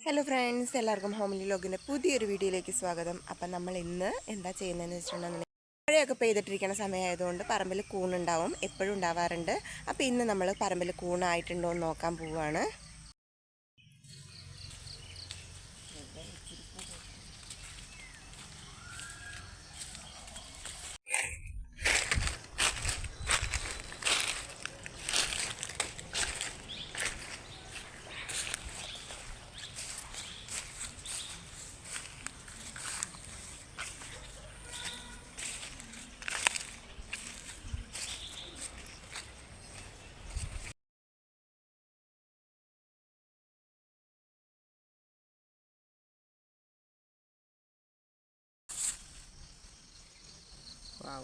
Hello friends, എല്ലാവർക്കും homely ലോഗിൻ്റെ പുതിയൊരു വീഡിയോയിലേക്ക് സ്വാഗതം. അപ്പം നമ്മൾ ഇന്ന് എന്താ ചെയ്യുന്നതെന്ന് വെച്ചിട്ടുണ്ടെങ്കിൽ മഴയൊക്കെ പെയ്തിട്ടിരിക്കുന്ന സമയമായതുകൊണ്ട് പറമ്പിൽ കൂണുണ്ടാവും, എപ്പോഴും ഉണ്ടാവാറുണ്ട്. അപ്പോൾ ഇന്ന് നമ്മൾ പറമ്പിൽ കൂണായിട്ടുണ്ടോ എന്ന് നോക്കാൻ പോവുകയാണ്. Wow.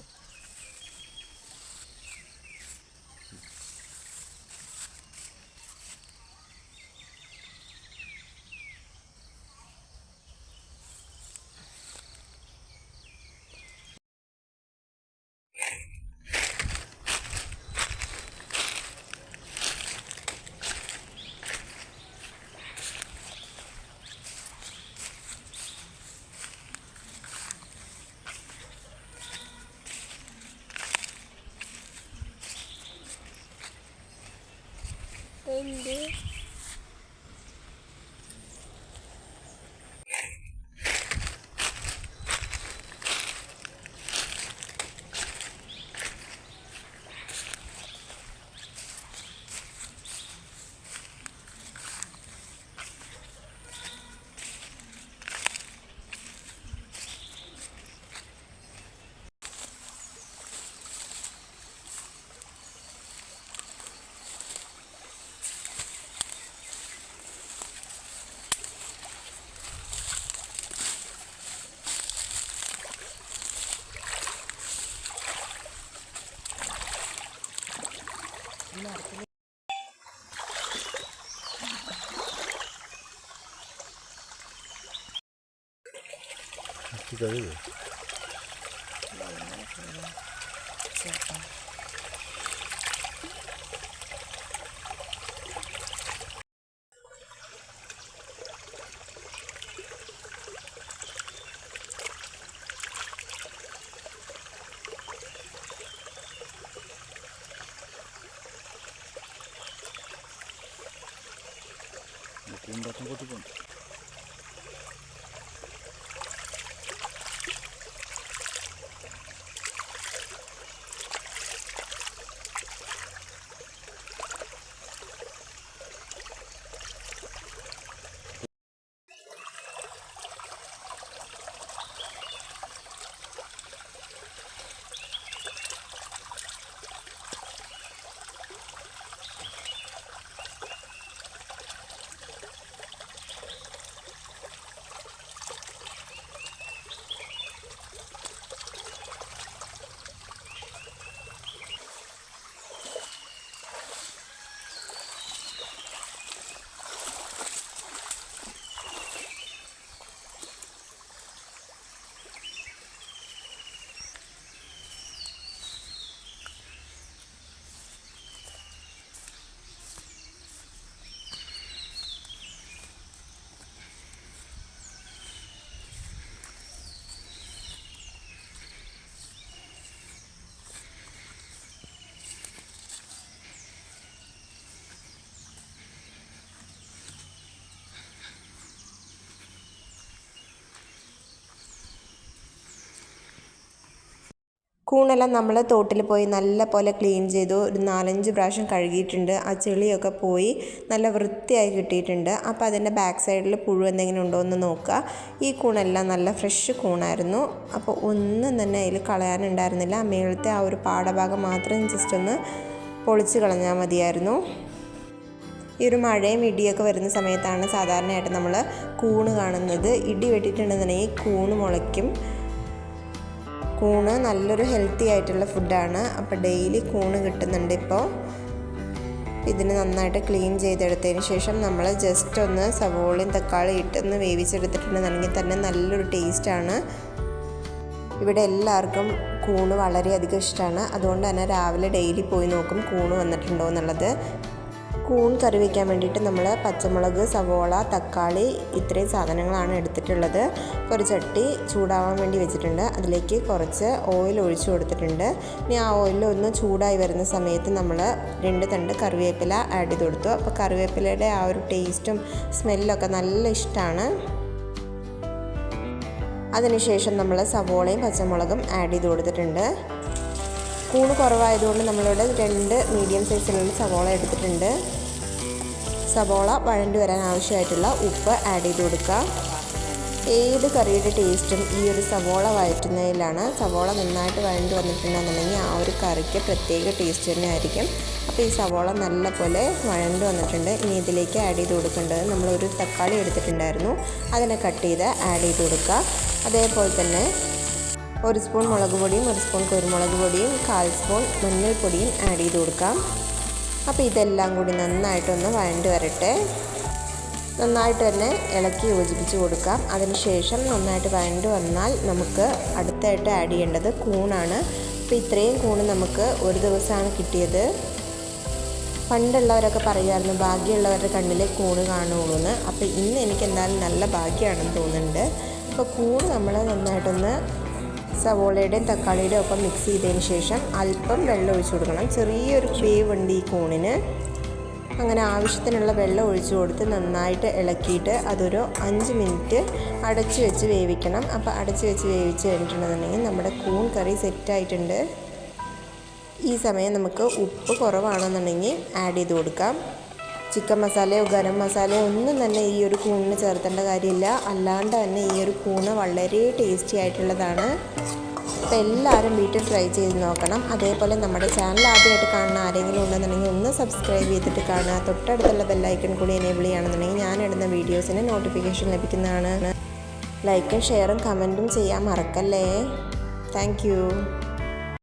기다려. 돈 같은 것도 좀. കൂണെല്ലാം നമ്മൾ തോട്ടിൽ പോയി നല്ല പോലെ ക്ലീൻ ചെയ്തു. ഒരു 4-5 പ്രാവശ്യം കഴുകിയിട്ടുണ്ട്. ആ ചെളിയൊക്കെ പോയി നല്ല വൃത്തിയായി കിട്ടിയിട്ടുണ്ട്. അപ്പോൾ അതിൻ്റെ ബാക്ക് സൈഡിൽ പുഴു എന്തെങ്കിലും ഉണ്ടോ എന്ന് നോക്കുക. ഈ കൂണെല്ലാം നല്ല ഫ്രഷ് കൂണായിരുന്നു. അപ്പോൾ ഒന്നും തന്നെ അതിൽ കളയാനുണ്ടായിരുന്നില്ല. മേളത്തെ ആ ഒരു പാടഭാഗം മാത്രം ജസ്റ്റ് ഒന്ന് പൊളിച്ച് കളഞ്ഞാൽ മതിയായിരുന്നു. ഈ ഒരു മഴയും ഇടിയൊക്കെ വരുന്ന സമയത്താണ് സാധാരണയായിട്ട് നമ്മൾ കൂണ് കാണുന്നത്. ഇടി വെട്ടിയിട്ടുണ്ടെന്നുണ്ടെങ്കിൽ കൂണ് മുളയ്ക്കും. കൂണ് നല്ലൊരു ഹെൽത്തി ആയിട്ടുള്ള ഫുഡാണ്. അപ്പോൾ ഡെയിലി കൂണ് കിട്ടുന്നുണ്ട്. ഇപ്പോൾ ഇതിന് നന്നായിട്ട് ക്ലീൻ ചെയ്തെടുത്തതിന് ശേഷം നമ്മൾ ജസ്റ്റ് ഒന്ന് സവോളയും തക്കാളി ഇട്ടൊന്ന് വേവിച്ചെടുത്തിട്ടുണ്ടെന്നുണ്ടെങ്കിൽ തന്നെ നല്ലൊരു ടേസ്റ്റാണ്. ഇവിടെ എല്ലാവർക്കും കൂണ് വളരെയധികം ഇഷ്ടമാണ്. അതുകൊണ്ട് തന്നെ രാവിലെ ഡെയിലി പോയി നോക്കും കൂണ് വന്നിട്ടുണ്ടോ എന്നുള്ളത്. കൂൺ കറി വയ്ക്കാൻ വേണ്ടിയിട്ട് നമ്മൾ പച്ചമുളക്, സവോള, തക്കാളി ഇത്രയും സാധനങ്ങളാണ് എടുത്തിട്ടുള്ളത്. ഒരു ചട്ടി ചൂടാവാൻ വേണ്ടി വെച്ചിട്ടുണ്ട്. അതിലേക്ക് കുറച്ച് ഓയിൽ ഒഴിച്ചു കൊടുത്തിട്ടുണ്ട്. ഇനി ആ ഓയിൽ ഒന്ന് ചൂടായി വരുന്ന സമയത്ത് നമ്മൾ 2 തണ്ട് കറിവേപ്പില ആഡ് ചെയ്ത് കൊടുത്തു. അപ്പോൾ കറിവേപ്പിലയുടെ ആ ഒരു ടേസ്റ്റും സ്മെല്ലൊക്കെ നല്ല ഇഷ്ടമാണ്. അതിനുശേഷം നമ്മൾ സവോളയും പച്ചമുളകും ആഡ് ചെയ്ത് കൊടുത്തിട്ടുണ്ട്. കൂണ് കുറവായതുകൊണ്ട് നമ്മളിവിടെ 2 മീഡിയം സൈസിലുള്ള സവോള എടുത്തിട്ടുണ്ട്. സവോള വഴണ്ടി വരാൻ ആവശ്യമായിട്ടുള്ള ഉപ്പ് ആഡ് ചെയ്ത് കൊടുക്കുക. ഏത് കറിയുടെ ടേസ്റ്റും ഈ ഒരു സവോള വഴറ്റുന്നതിലാണ്. സവോള നന്നായിട്ട് വഴണ്ടി വന്നിട്ടുണ്ടെന്നുണ്ടെങ്കിൽ ആ ഒരു കറിക്ക് പ്രത്യേക ടേസ്റ്റ് തന്നെ ആയിരിക്കും. അപ്പോൾ ഈ സവോള നല്ലപോലെ വഴണ്ടി വന്നിട്ടുണ്ട്. ഇനി ഇതിലേക്ക് ആഡ് ചെയ്ത് കൊടുക്കേണ്ടത് നമ്മളൊരു തക്കാളി എടുത്തിട്ടുണ്ടായിരുന്നു, അതിനെ കട്ട് ചെയ്ത് ആഡ് ചെയ്ത് കൊടുക്കുക. അതേപോലെ തന്നെ 1 സ്പൂൺ മുളക് പൊടിയും 1 സ്പൂൺ കുരുമുളക് പൊടിയും 1/4 സ്പൂൺ മഞ്ഞൾപ്പൊടിയും ആഡ് ചെയ്ത് കൊടുക്കാം. അപ്പോൾ ഇതെല്ലാം കൂടി നന്നായിട്ടൊന്ന് വഴണ്ടി വരട്ടെ. നന്നായിട്ട് തന്നെ ഇളക്കി യോജിപ്പിച്ച് കൊടുക്കാം. അതിനുശേഷം നന്നായിട്ട് വഴണ്ടി വന്നാൽ നമുക്ക് അടുത്തായിട്ട് ആഡ് ചെയ്യേണ്ടത് കൂണാണ്. അപ്പോൾ ഇത്രയും കൂണ് നമുക്ക് ഒരു ദിവസമാണ് കിട്ടിയത്. പണ്ടുള്ളവരൊക്കെ പറയുമായിരുന്നു ഭാഗ്യമുള്ളവരുടെ കണ്ണിലെ കൂണ് കാണുള്ളൂ എന്ന്. അപ്പോൾ ഇന്ന് എനിക്ക് എന്തായാലും നല്ല ഭാഗ്യമാണെന്ന് തോന്നുന്നുണ്ട്. അപ്പോൾ കൂണ് നമ്മൾ നന്നായിട്ടൊന്ന് സവോളയുടെയും തക്കാളിയുടെയും ഒപ്പം മിക്സ് ചെയ്തതിന് ശേഷം അല്പം വെള്ളം ഒഴിച്ചു കൊടുക്കണം. ചെറിയൊരു വേവ് ഉണ്ട് ഈ കൂണിന്. അങ്ങനെ ആവശ്യത്തിനുള്ള വെള്ളം ഒഴിച്ചു കൊടുത്ത് നന്നായിട്ട് ഇളക്കിയിട്ട് അതൊരു 5 മിനിറ്റ് അടച്ചു വെച്ച് വേവിക്കണം. അപ്പോൾ അടച്ചു വെച്ച് വേവിച്ച് കഴിഞ്ഞിട്ടുണ്ടെന്നുണ്ടെങ്കിൽ നമ്മുടെ കൂൺ കറി സെറ്റായിട്ടുണ്ട്. ഈ സമയം നമുക്ക് ഉപ്പ് കുറവാണെന്നുണ്ടെങ്കിൽ ആഡ് ചെയ്ത് കൊടുക്കാം. ചിക്കൻ മസാലയോ ഗരം മസാലയോ ഒന്നും തന്നെ ഈ ഒരു കൂണിന് ചേർത്തേണ്ട കാര്യമില്ല. അല്ലാണ്ട് തന്നെ ഈ ഒരു കൂണ് വളരെ ടേസ്റ്റി ആയിട്ടുള്ളതാണ്. അപ്പോൾ എല്ലാവരും വീട്ടിൽ ട്രൈ ചെയ്ത് നോക്കണം. അതേപോലെ നമ്മുടെ ചാനൽ ആദ്യമായിട്ട് കാണുന്ന ആരെങ്കിലും ഉണ്ടെന്നുണ്ടെങ്കിൽ ഒന്ന് സബ്സ്ക്രൈബ് ചെയ്തിട്ട് കാണുക. തൊട്ടടുത്തുള്ള ബെല്ലൈക്കൺ കൂടി എനേബിൾ ചെയ്യുകയാണെന്നുണ്ടെങ്കിൽ ഞാനിടുന്ന വീഡിയോസിന് നോട്ടിഫിക്കേഷൻ ലഭിക്കുന്നതാണ്. ലൈക്കും ഷെയറും കമൻറ്റും ചെയ്യാൻ മറക്കല്ലേ. താങ്ക്